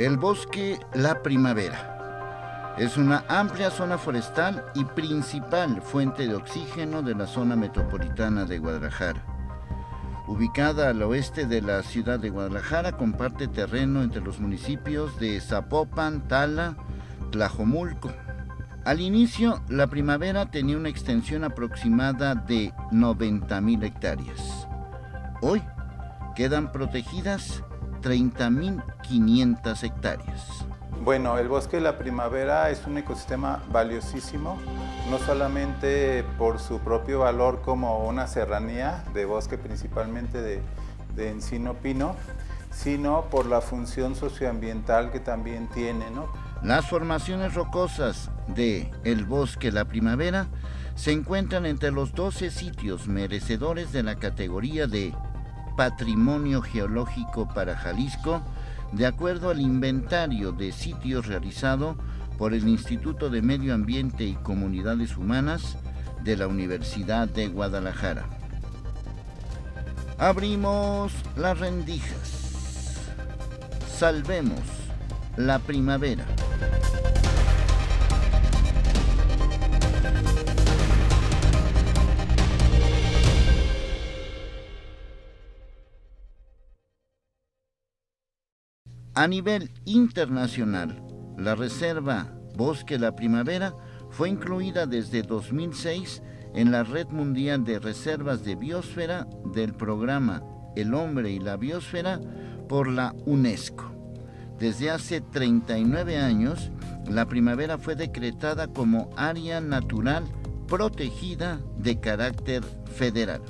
El bosque La Primavera es una amplia zona forestal y principal fuente de oxígeno de la zona metropolitana de Guadalajara. Ubicada al oeste de la ciudad de Guadalajara, comparte terreno entre los municipios de Zapopan, Tala, Tlajomulco. Al inicio, La Primavera tenía una extensión aproximada de 90,000 hectáreas. Hoy quedan protegidas 30,500 hectáreas. Bueno, el bosque de La Primavera es un ecosistema valiosísimo, no solamente por su propio valor como una serranía de bosque, principalmente de encino pino, sino por la función socioambiental que también tiene, ¿no? Las formaciones rocosas de el bosque La Primavera se encuentran entre los 12 sitios merecedores de la categoría de Patrimonio Geológico para Jalisco, de acuerdo al inventario de sitios realizado por el Instituto de Medio Ambiente y Comunidades Humanas de la Universidad de Guadalajara. Abrimos las rendijas. Salvemos La Primavera. A nivel internacional, la reserva Bosque La Primavera fue incluida desde 2006 en la Red Mundial de Reservas de Biosfera del programa El Hombre y la Biosfera por la UNESCO. Desde hace 39 años, La Primavera fue decretada como área natural protegida de carácter federal.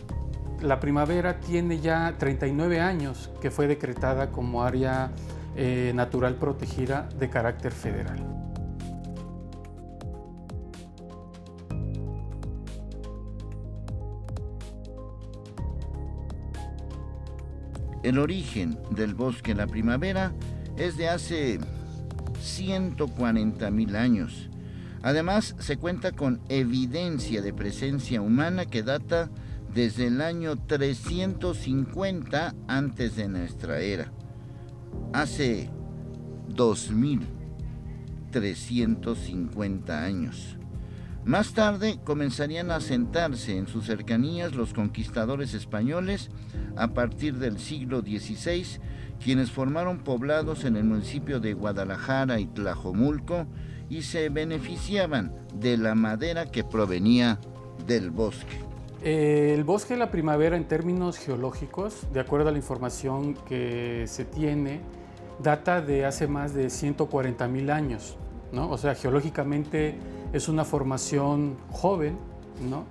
La Primavera tiene ya 39 años que fue decretada como área natural protegida de carácter federal. El origen del bosque La Primavera es de hace 140,000 años. Además, se cuenta con evidencia de presencia humana que data desde el año 350 antes de nuestra era. Hace 2,350 años. Más tarde comenzarían a asentarse en sus cercanías los conquistadores españoles a partir del siglo XVI, quienes formaron poblados en el municipio de Guadalajara y Tlajomulco y se beneficiaban de la madera que provenía del bosque. El bosque de La Primavera, en términos geológicos, de acuerdo a la información que se tiene, data de hace más de 140,000 años, ¿no? O sea, geológicamente es una formación joven, ¿no?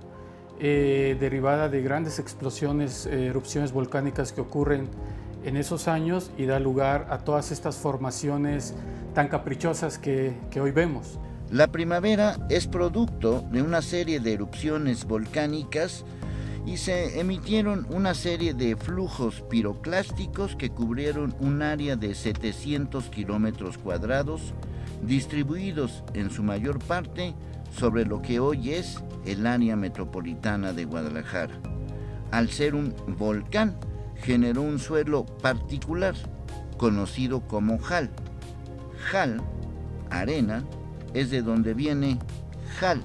Derivada de grandes explosiones, erupciones volcánicas que ocurren en esos años y da lugar a todas estas formaciones tan caprichosas que hoy vemos. La Primavera es producto de una serie de erupciones volcánicas y se emitieron una serie de flujos piroclásticos que cubrieron un área de 700 kilómetros cuadrados, distribuidos en su mayor parte sobre lo que hoy es el área metropolitana de Guadalajara. Al ser un volcán, generó un suelo particular, conocido como jal. Jal, arena, es de donde viene Jal,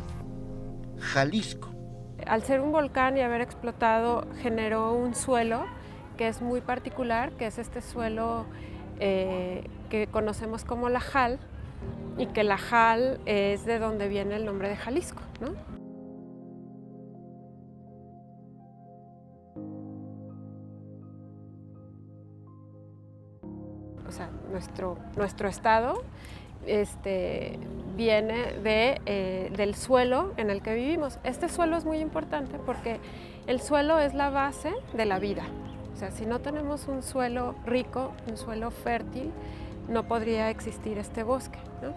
Jalisco. Al ser un volcán y haber explotado, generó un suelo que es muy particular, que es este suelo que conocemos como la Jal, y que la Jal es de donde viene el nombre de Jalisco, ¿no? O sea, nuestro estado viene del suelo en el que vivimos. Este suelo es muy importante porque el suelo es la base de la vida. O sea, si no tenemos un suelo rico, un suelo fértil, no podría existir este bosque, ¿no?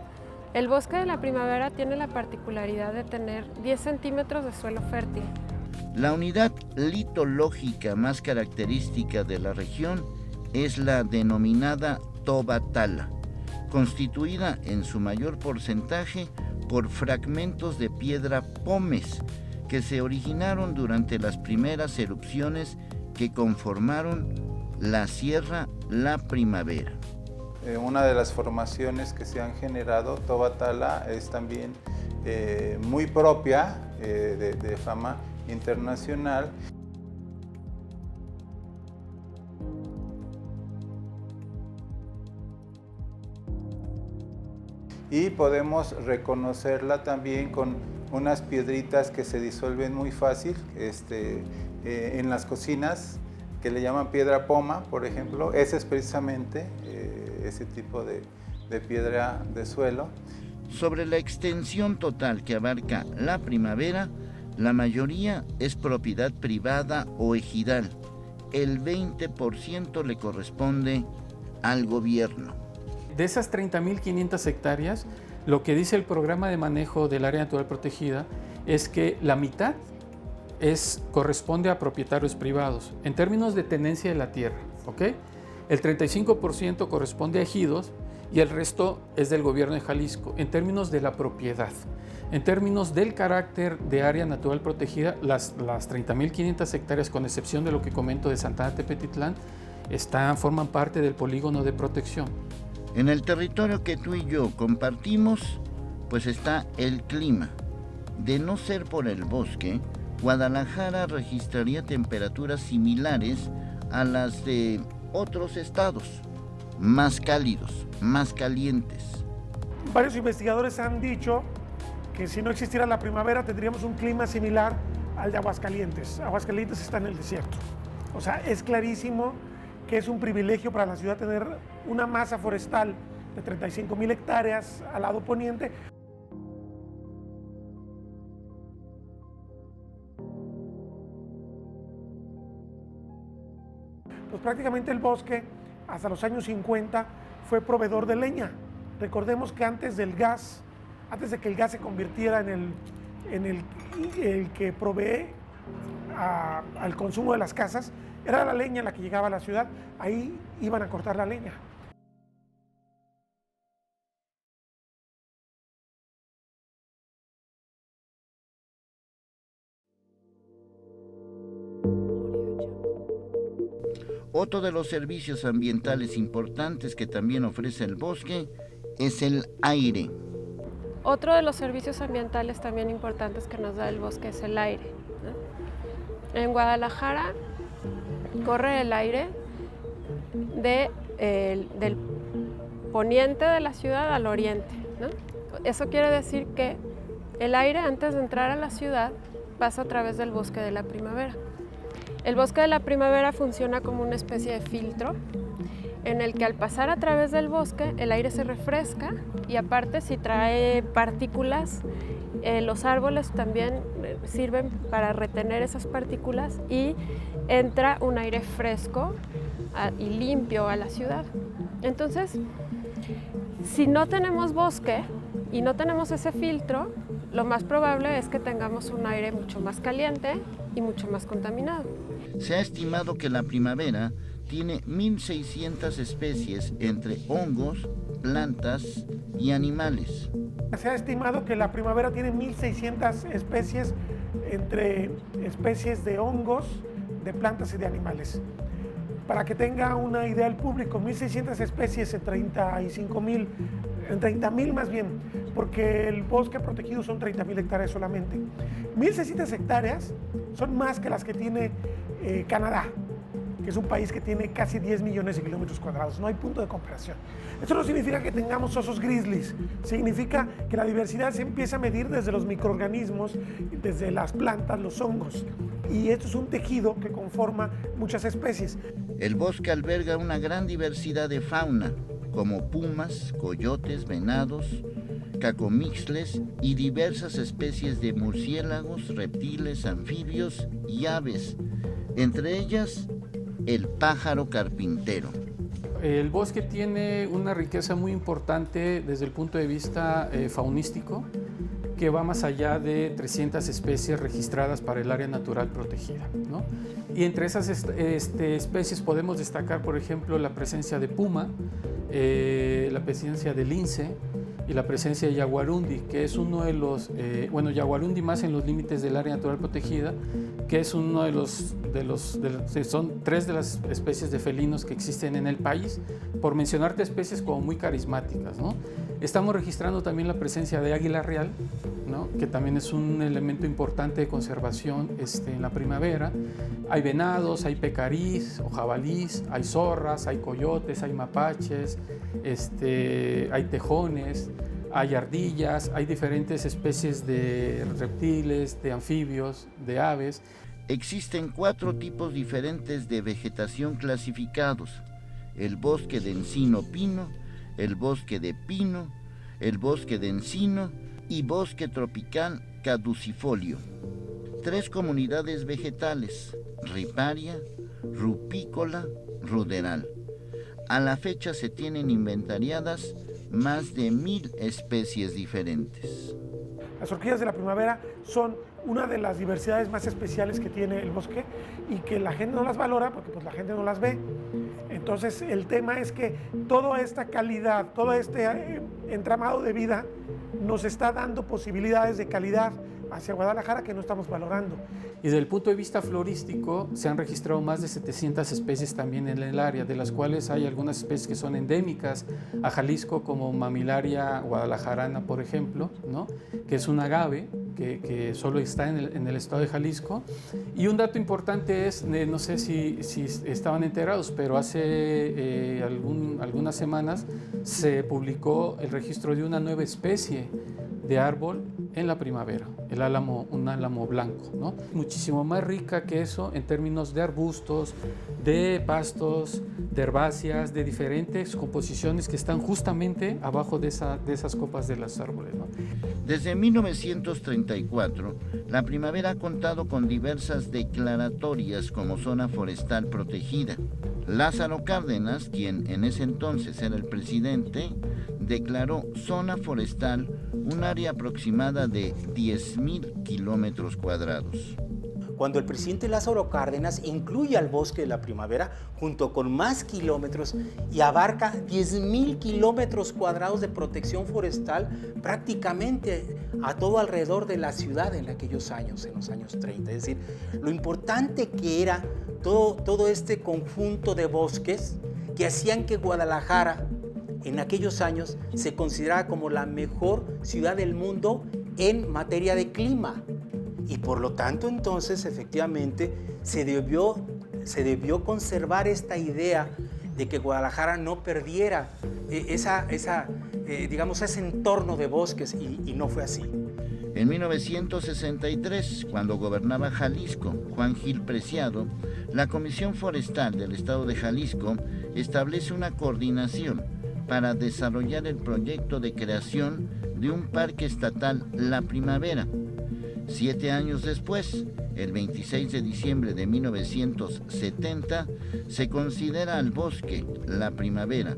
El bosque de La Primavera tiene la particularidad de tener 10 centímetros de suelo fértil. La unidad litológica más característica de la región es la denominada Toba Tala, constituida en su mayor porcentaje por fragmentos de piedra pómez que se originaron durante las primeras erupciones que conformaron la Sierra La Primavera. una de las formaciones que se han generado. Toba Tala es también muy propia, de fama internacional. Y podemos reconocerla también con unas piedritas que se disuelven muy fácil en las cocinas, que le llaman piedra poma, por ejemplo. Ese es precisamente ese tipo de piedra de suelo. Sobre la extensión total que abarca la Primavera, la mayoría es propiedad privada o ejidal. El 20% le corresponde al gobierno. De esas 30.500 hectáreas, lo que dice el programa de manejo del área natural protegida es que la mitad corresponde a propietarios privados, en términos de tenencia de la tierra, ¿ok? El 35% corresponde a ejidos y el resto es del gobierno de Jalisco, en términos de la propiedad. En términos del carácter de área natural protegida, las 30.500 hectáreas, con excepción de lo que comento de Santana Tepetitlán, forman parte del polígono de protección. En el territorio que tú y yo compartimos, pues está el clima. De no ser por el bosque, Guadalajara registraría temperaturas similares a las de otros estados, más cálidos, más calientes. Varios investigadores han dicho que si no existiera la primavera tendríamos un clima similar al de Aguascalientes. Aguascalientes está en el desierto. O sea, es clarísimo que es un privilegio para la ciudad tener una masa forestal de 35,000 hectáreas al lado poniente. Pues prácticamente el bosque, hasta los años 50, fue proveedor de leña. Recordemos que antes de que el gas se convirtiera en el que provee al consumo de las casas, era la leña la que llegaba a la ciudad. Ahí iban a cortar la leña. Otro de los servicios ambientales importantes que también ofrece el bosque es el aire. Otro de los servicios ambientales también importantes que nos da el bosque es el aire, ¿no? En Guadalajara corre el aire del poniente de la ciudad al oriente, ¿no? Eso quiere decir que el aire, antes de entrar a la ciudad, pasa a través del bosque de la primavera. El bosque de la primavera funciona como una especie de filtro en el que, al pasar a través del bosque, el aire se refresca, y aparte, si trae partículas, los árboles también sirven para retener esas partículas y entra un aire fresco y limpio a la ciudad. Entonces, si no tenemos bosque y no tenemos ese filtro, lo más probable es que tengamos un aire mucho más caliente y mucho más contaminado. Se ha estimado que la primavera tiene 1.600 especies entre hongos, plantas y animales. Se ha estimado que la primavera tiene 1.600 especies entre especies de hongos, de plantas y de animales. Para que tenga una idea el público, 1.600 especies en 35,000, en 30,000 más bien, porque el bosque protegido son 30,000 hectáreas solamente. 1.600 hectáreas son más que las que tiene Canadá, que es un país que tiene casi 10 millones de kilómetros cuadrados. No hay punto de comparación. Esto no significa que tengamos osos grizzlies, significa que la diversidad se empieza a medir desde los microorganismos, desde las plantas, los hongos. Y esto es un tejido que conforma muchas especies. El bosque alberga una gran diversidad de fauna, como pumas, coyotes, venados, cacomixles y diversas especies de murciélagos, reptiles, anfibios y aves, entre ellas el pájaro carpintero. El bosque tiene una riqueza muy importante desde el punto de vista faunístico, que va más allá de 300 especies registradas para el área natural protegida, ¿no? Y entre esas especies podemos destacar, por ejemplo, la presencia de puma, la presencia de lince y la presencia de yaguarundi, que es uno de los, yaguarundi más en los límites del área natural protegida, que es uno son 3 de las especies de felinos que existen en el país, por mencionarte especies como muy carismáticas, ¿no? Estamos registrando también la presencia de águila real, ¿no? Que también es un elemento importante de conservación en la primavera. Hay venados, hay pecarís o jabalís, hay zorras, hay coyotes, hay mapaches, hay tejones, hay ardillas, hay diferentes especies de reptiles, de anfibios, de aves. Existen 4 tipos diferentes de vegetación clasificados: el bosque de encino-pino, el bosque de pino, el bosque de encino y bosque tropical caducifolio. 3 comunidades vegetales: riparia, rupícola, ruderal. A la fecha se tienen inventariadas más de 1000 especies diferentes. Las orquídeas de la primavera son una de las diversidades más especiales que tiene el bosque y que la gente no las valora porque pues la gente no las ve. Entonces el tema es que toda esta calidad, todo este entramado de vida nos está dando posibilidades de calidad hacia Guadalajara que no estamos valorando. Y desde el punto de vista florístico se han registrado más de 700 especies también en el área, de las cuales hay algunas especies que son endémicas a Jalisco, como Mamilaria guadalajarana, por ejemplo, ¿no? Que es un agave que solo está en el estado de Jalisco. Y un dato importante es, no sé si estaban enterados, pero hace algunas semanas se publicó el registro de una nueva especie de árbol en la primavera, un álamo blanco, ¿no? Muchísimo más rica que eso en términos de arbustos, de pastos, de herbáceas, de diferentes composiciones que están justamente abajo de esas copas de los árboles, ¿no? Desde 1934, la primavera ha contado con diversas declaratorias como zona forestal protegida. Lázaro Cárdenas, quien en ese entonces era el presidente, declaró zona forestal un área aproximada de 10.000 kilómetros cuadrados. Cuando el presidente Lázaro Cárdenas incluye al bosque de la primavera junto con más kilómetros y abarca 10.000 kilómetros cuadrados de protección forestal prácticamente a todo alrededor de la ciudad en aquellos años, en los años 30. Es decir, lo importante que era todo este conjunto de bosques que hacían que Guadalajara en aquellos años se consideraba como la mejor ciudad del mundo en materia de clima. Y por lo tanto, entonces, efectivamente, se debió conservar esta idea de que Guadalajara no perdiera ese entorno de bosques, y no fue así. En 1963, cuando gobernaba Jalisco Juan Gil Preciado, la Comisión Forestal del Estado de Jalisco establece una coordinación para desarrollar el proyecto de creación de un parque estatal La Primavera. 7 años después, el 26 de diciembre de 1970, se considera al bosque La Primavera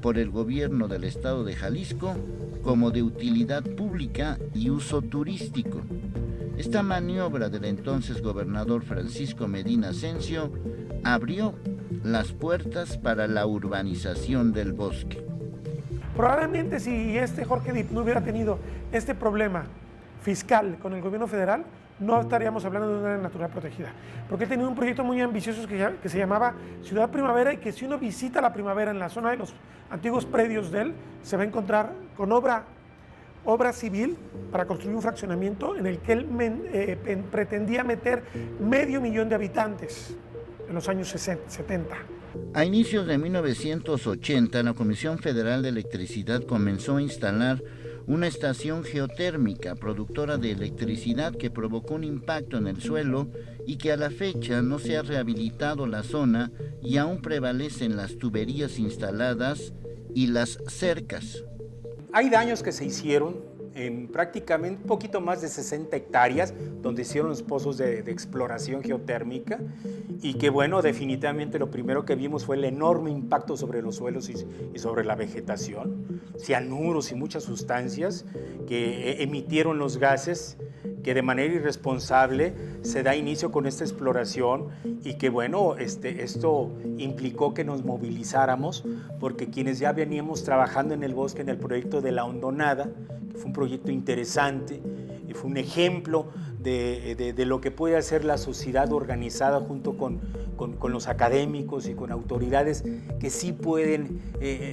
por el gobierno del estado de Jalisco como de utilidad pública y uso turístico. Esta maniobra del entonces gobernador Francisco Medina Asensio abrió las puertas para la urbanización del bosque. Probablemente si Jorge Dip no hubiera tenido este problema fiscal con el gobierno federal, no estaríamos hablando de una área natural protegida, porque él tenía un proyecto muy ambicioso que se llamaba Ciudad Primavera, y que si uno visita la Primavera en la zona de los antiguos predios de él, se va a encontrar con obra civil para construir un fraccionamiento en el que él pretendía meter 500,000 de habitantes en los años 70. A inicios de 1980, la Comisión Federal de Electricidad comenzó a instalar una estación geotérmica productora de electricidad que provocó un impacto en el suelo y que a la fecha no se ha rehabilitado la zona y aún prevalecen las tuberías instaladas y las cercas. Hay daños que se hicieron en prácticamente un poquito más de 60 hectáreas, donde hicieron los pozos de exploración geotérmica, y que bueno, definitivamente lo primero que vimos fue el enorme impacto sobre los suelos y sobre la vegetación, cianuros y muchas sustancias que emitieron los gases, que de manera irresponsable se da inicio con esta exploración, y que bueno, esto implicó que nos movilizáramos, porque quienes ya veníamos trabajando en el bosque en el proyecto de La Hondonada, que fue un proyecto interesante y fue un ejemplo de lo que puede hacer la sociedad organizada junto con los académicos y con autoridades que sí pueden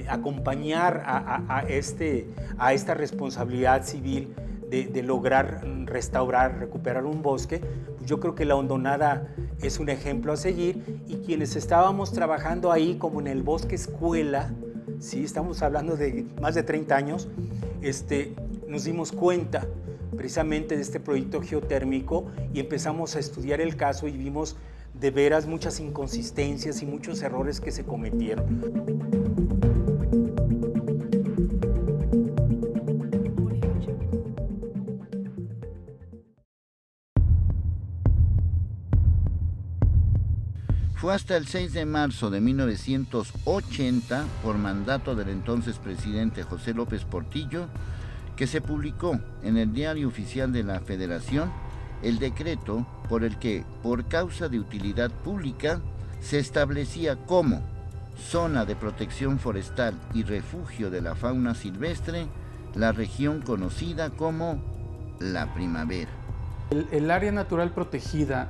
acompañar a esta responsabilidad civil de lograr restaurar, recuperar un bosque. Yo creo que la Hondonada es un ejemplo a seguir, y quienes estábamos trabajando ahí, como en el bosque escuela, ¿sí? Estamos hablando de más de 30 años, nos dimos cuenta precisamente de este proyecto geotérmico y empezamos a estudiar el caso y vimos de veras muchas inconsistencias y muchos errores que se cometieron. Fue hasta el 6 de marzo de 1980, por mandato del entonces presidente José López Portillo, que se publicó en el Diario Oficial de la Federación el decreto por el que, por causa de utilidad pública, se establecía como zona de protección forestal y refugio de la fauna silvestre la región conocida como La Primavera. El área natural protegida,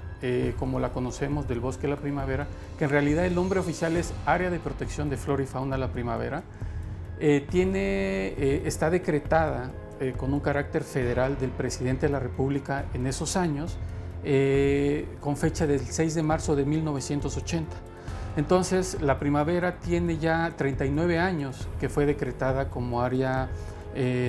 como la conocemos, del Bosque de la Primavera, que en realidad el nombre oficial es Área de Protección de Flora y Fauna La Primavera, está decretada con un carácter federal del presidente de la República en esos años, con fecha del 6 de marzo de 1980. Entonces, La Primavera tiene ya 39 años que fue decretada como área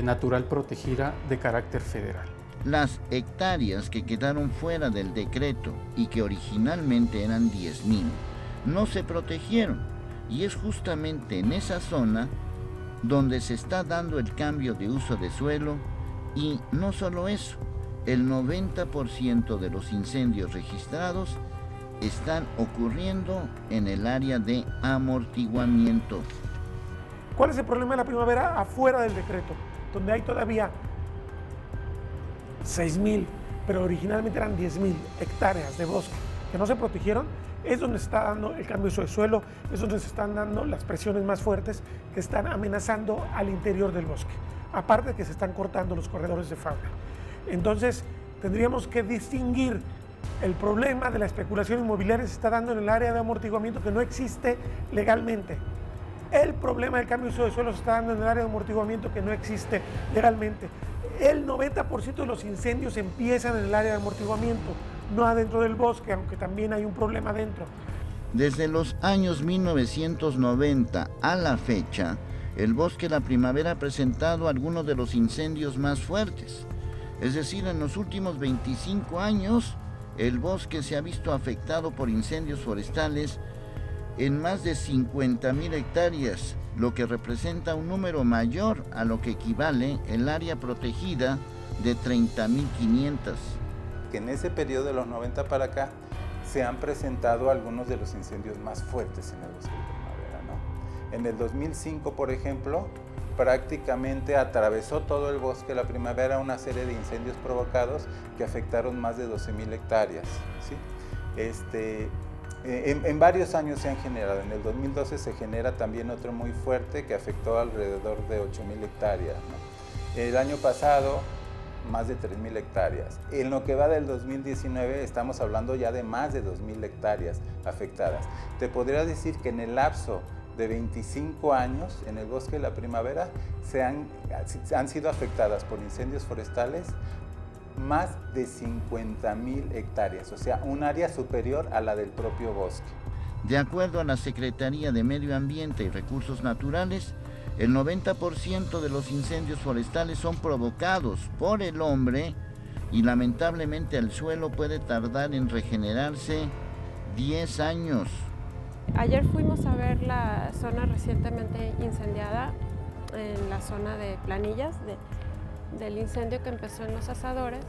natural protegida de carácter federal. Las hectáreas que quedaron fuera del decreto y que originalmente eran 10,000 no se protegieron, y es justamente en esa zona donde se está dando el cambio de uso de suelo. Y no solo eso, el 90% de los incendios registrados están ocurriendo en el área de amortiguamiento. ¿Cuál es el problema de La Primavera afuera del decreto? Donde hay todavía 6,000, pero originalmente eran 10,000 hectáreas de bosque que no se protegieron, es donde se está dando el cambio de uso de suelo, es donde se están dando las presiones más fuertes que están amenazando al interior del bosque, aparte de que se están cortando los corredores de fauna. Entonces, tendríamos que distinguir el problema de la especulación inmobiliaria se está dando en el área de amortiguamiento que no existe legalmente. El problema del cambio de uso de suelo se está dando en el área de amortiguamiento que no existe legalmente. El 90% de los incendios empiezan en el área de amortiguamiento, no adentro del bosque, aunque también hay un problema dentro. Desde los años 1990 a la fecha, el Bosque La Primavera ha presentado algunos de los incendios más fuertes. Es decir, en los últimos 25 años, el bosque se ha visto afectado por incendios forestales en más de 50,000 hectáreas, lo que representa un número mayor a lo que equivale el área protegida de 30,500. Que en ese periodo de los 90 para acá se han presentado algunos de los incendios más fuertes en el Bosque de Primavera, ¿no? En el 2005, por ejemplo, prácticamente atravesó todo el Bosque La Primavera una serie de incendios provocados que afectaron más de 12,000 hectáreas, ¿sí? En varios años se han generado. En el 2012 se genera también otro muy fuerte que afectó alrededor de 8,000 hectáreas, ¿no? El año pasado, más de 3,000 hectáreas. En lo que va del 2019 estamos hablando ya de más de 2,000 hectáreas afectadas. Te podría decir que en el lapso de 25 años en el Bosque de La Primavera han sido afectadas por incendios forestales más de 50,000 hectáreas, o sea, un área superior a la del propio bosque. De acuerdo a la Secretaría de Medio Ambiente y Recursos Naturales, el 90% de los incendios forestales son provocados por el hombre y lamentablemente el suelo puede tardar en regenerarse 10 años. Ayer fuimos a ver la zona recientemente incendiada, en la zona de Planillas, del incendio que empezó en Los Asadores,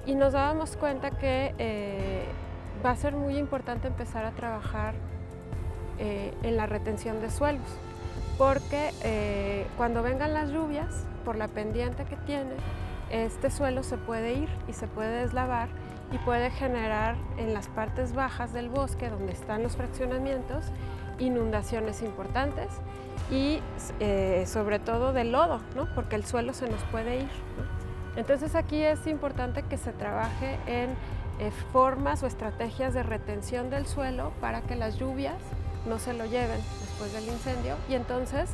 y nos dábamos cuenta que va a ser muy importante empezar a trabajar en la retención de suelos, porque cuando vengan las lluvias, por la pendiente que tiene, este suelo se puede ir y se puede deslavar y puede generar en las partes bajas del bosque, donde están los fraccionamientos, inundaciones importantes y sobre todo de lodo, ¿no? Porque el suelo se nos puede ir, ¿no? Entonces aquí es importante que se trabaje en formas o estrategias de retención del suelo para que las lluvias no se lo lleven después del incendio y entonces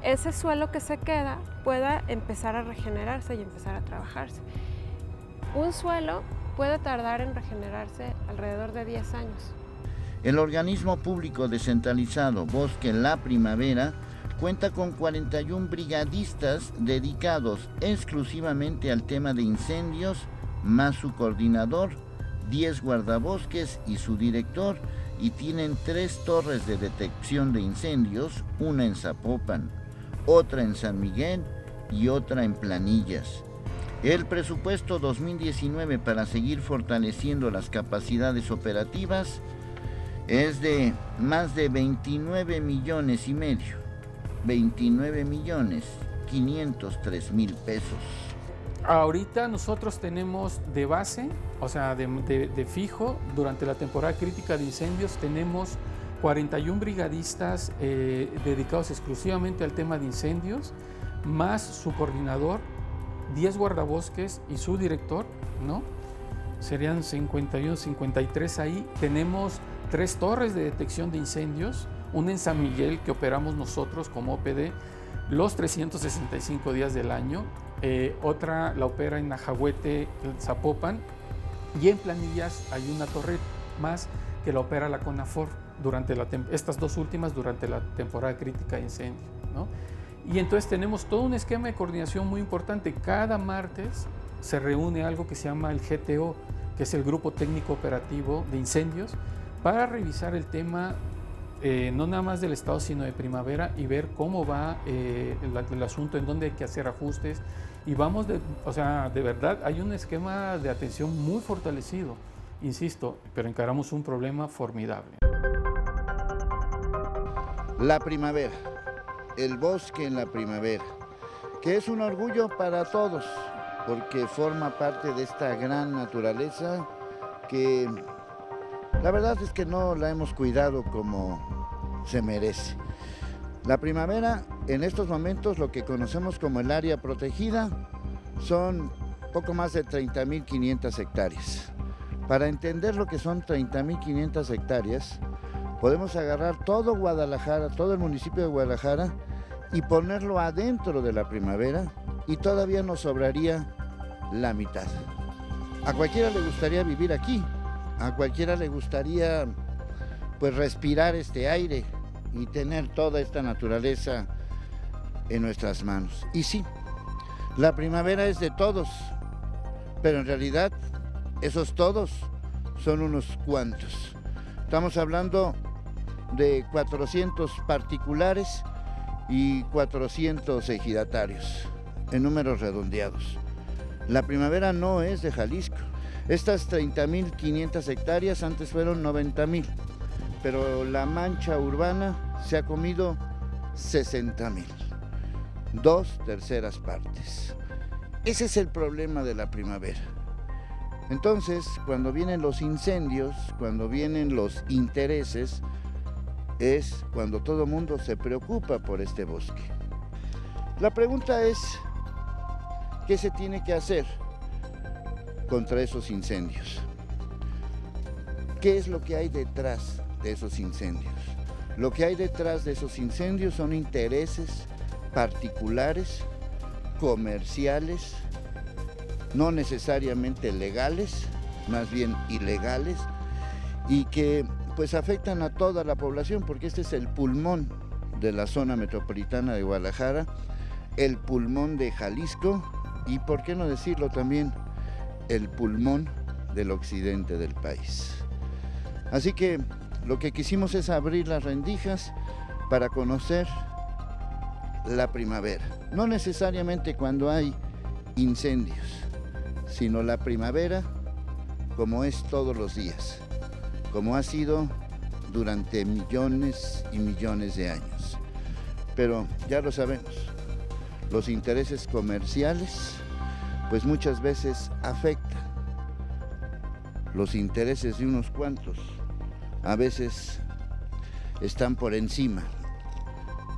ese suelo que se queda pueda empezar a regenerarse y empezar a trabajarse. Un suelo puede tardar en regenerarse alrededor de 10 años. El organismo público descentralizado Bosque La Primavera cuenta con 41 brigadistas dedicados exclusivamente al tema de incendios, más su coordinador, 10 guardabosques y su director, y tienen 3 torres de detección de incendios, una en Zapopan, otra en San Miguel y otra en Planillas. El presupuesto 2019 para seguir fortaleciendo las capacidades operativas es de más de 29 millones y medio, 29.503.000 pesos. Ahorita nosotros tenemos de base, o sea, de fijo, durante la temporada crítica de incendios tenemos 41 brigadistas dedicados exclusivamente al tema de incendios, más su coordinador, 10 guardabosques y su director, ¿no? Serían 51, 53 ahí. Tenemos 3 torres de detección de incendios, una en San Miguel que operamos nosotros como OPD los 365 días del año, otra la opera en Najahuete, Zapopan, y en Planillas hay una torre más que la opera la CONAFOR, estas 2 últimas durante la temporada crítica de incendio, ¿no? Y entonces tenemos todo un esquema de coordinación muy importante. Cada martes se reúne algo que se llama el GTO, que es el Grupo Técnico Operativo de Incendios, para revisar el tema no nada más del estado, sino de Primavera, y ver cómo va el asunto, en dónde hay que hacer ajustes. Y vamos, de verdad, hay un esquema de atención muy fortalecido, insisto, pero encaramos un problema formidable. La primavera, el bosque en la primavera, que es un orgullo para todos, porque forma parte de esta gran naturaleza que la verdad es que no la hemos cuidado como se merece. La primavera, en estos momentos, lo que conocemos como el área protegida, son poco más de 30.500 hectáreas. Para entender lo que son 30.500 hectáreas, podemos agarrar todo Guadalajara, todo el municipio de Guadalajara, y ponerlo adentro de la primavera, y todavía nos sobraría la mitad. A cualquiera le gustaría vivir aquí, a cualquiera le gustaría pues respirar este aire y tener toda esta naturaleza en nuestras manos. Y sí, la primavera es de todos, pero en realidad esos todos son unos cuantos. Estamos hablando de 400 particulares y 400 ejidatarios, en números redondeados. La primavera no es de Jalisco. Estas 30.500 hectáreas antes fueron 90.000, pero la mancha urbana se ha comido 60.000, 2/3 partes. Ese es el problema de la primavera. Entonces, cuando vienen los incendios, cuando vienen los intereses, es cuando todo el mundo se preocupa por este bosque. La pregunta es, ¿qué se tiene que hacer contra esos incendios? ¿Qué es lo que hay detrás de esos incendios? Lo que hay detrás de esos incendios son intereses particulares, comerciales, no necesariamente legales, más bien ilegales, y que pues afectan a toda la población, porque este es el pulmón de la zona metropolitana de Guadalajara, el pulmón de Jalisco y, por qué no decirlo también, el pulmón del occidente del país. Así que lo que quisimos es abrir las rendijas para conocer la primavera. No necesariamente cuando hay incendios, sino la primavera como es todos los días, como ha sido durante millones y millones de años. Pero ya lo sabemos, los intereses comerciales pues muchas veces afectan. Los intereses de unos cuantos a veces están por encima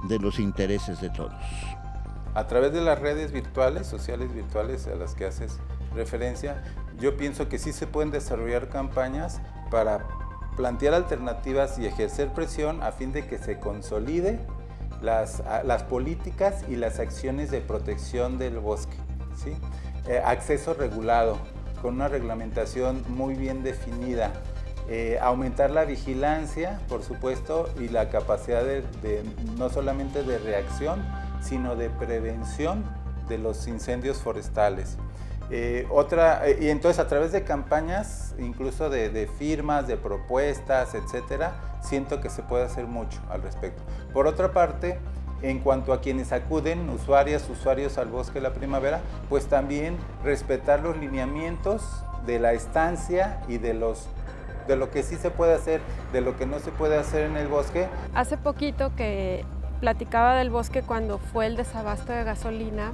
de los intereses de todos. A través de las redes virtuales, sociales virtuales a las que haces referencia, yo pienso que sí se pueden desarrollar campañas para plantear alternativas y ejercer presión a fin de que se consolide las políticas y las acciones de protección del bosque, ¿sí? Acceso regulado, con una reglamentación muy bien definida, aumentar la vigilancia, por supuesto, y la capacidad no solamente de reacción, sino de prevención de los incendios forestales. Y entonces a través de campañas, incluso de firmas, de propuestas, etcétera, siento que se puede hacer mucho al respecto. Por otra parte, en cuanto a quienes acuden, usuarios al Bosque de la Primavera, pues también respetar los lineamientos de la estancia y de lo que sí se puede hacer, de lo que no se puede hacer en el bosque. Hace poquito que platicaba del bosque cuando fue el desabasto de gasolina,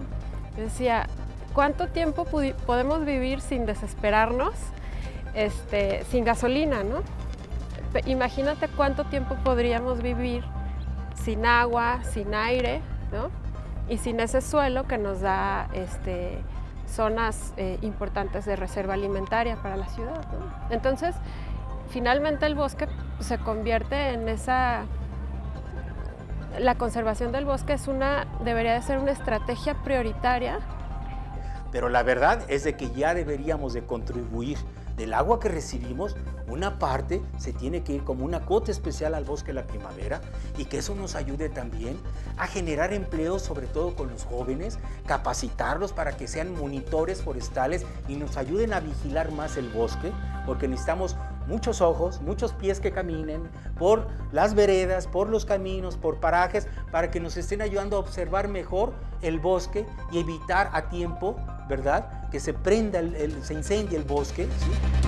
yo decía, ¿cuánto tiempo podemos vivir sin desesperarnos, sin gasolina, ¿no? Imagínate cuánto tiempo podríamos vivir sin agua, sin aire, ¿no? Y sin ese suelo que nos da zonas importantes de reserva alimentaria para la ciudad, ¿no? Entonces, finalmente el bosque se convierte en la conservación del bosque debería de ser una estrategia prioritaria. Pero la verdad es de que ya deberíamos de contribuir. Del agua que recibimos, una parte se tiene que ir como una cuota especial al Bosque de la Primavera, y que eso nos ayude también a generar empleos, sobre todo con los jóvenes, capacitarlos para que sean monitores forestales y nos ayuden a vigilar más el bosque, porque necesitamos muchos ojos, muchos pies que caminen por las veredas, por los caminos, por parajes, para que nos estén ayudando a observar mejor el bosque y evitar a tiempo, ¿verdad?, que se prenda, se incendie el bosque, ¿sí?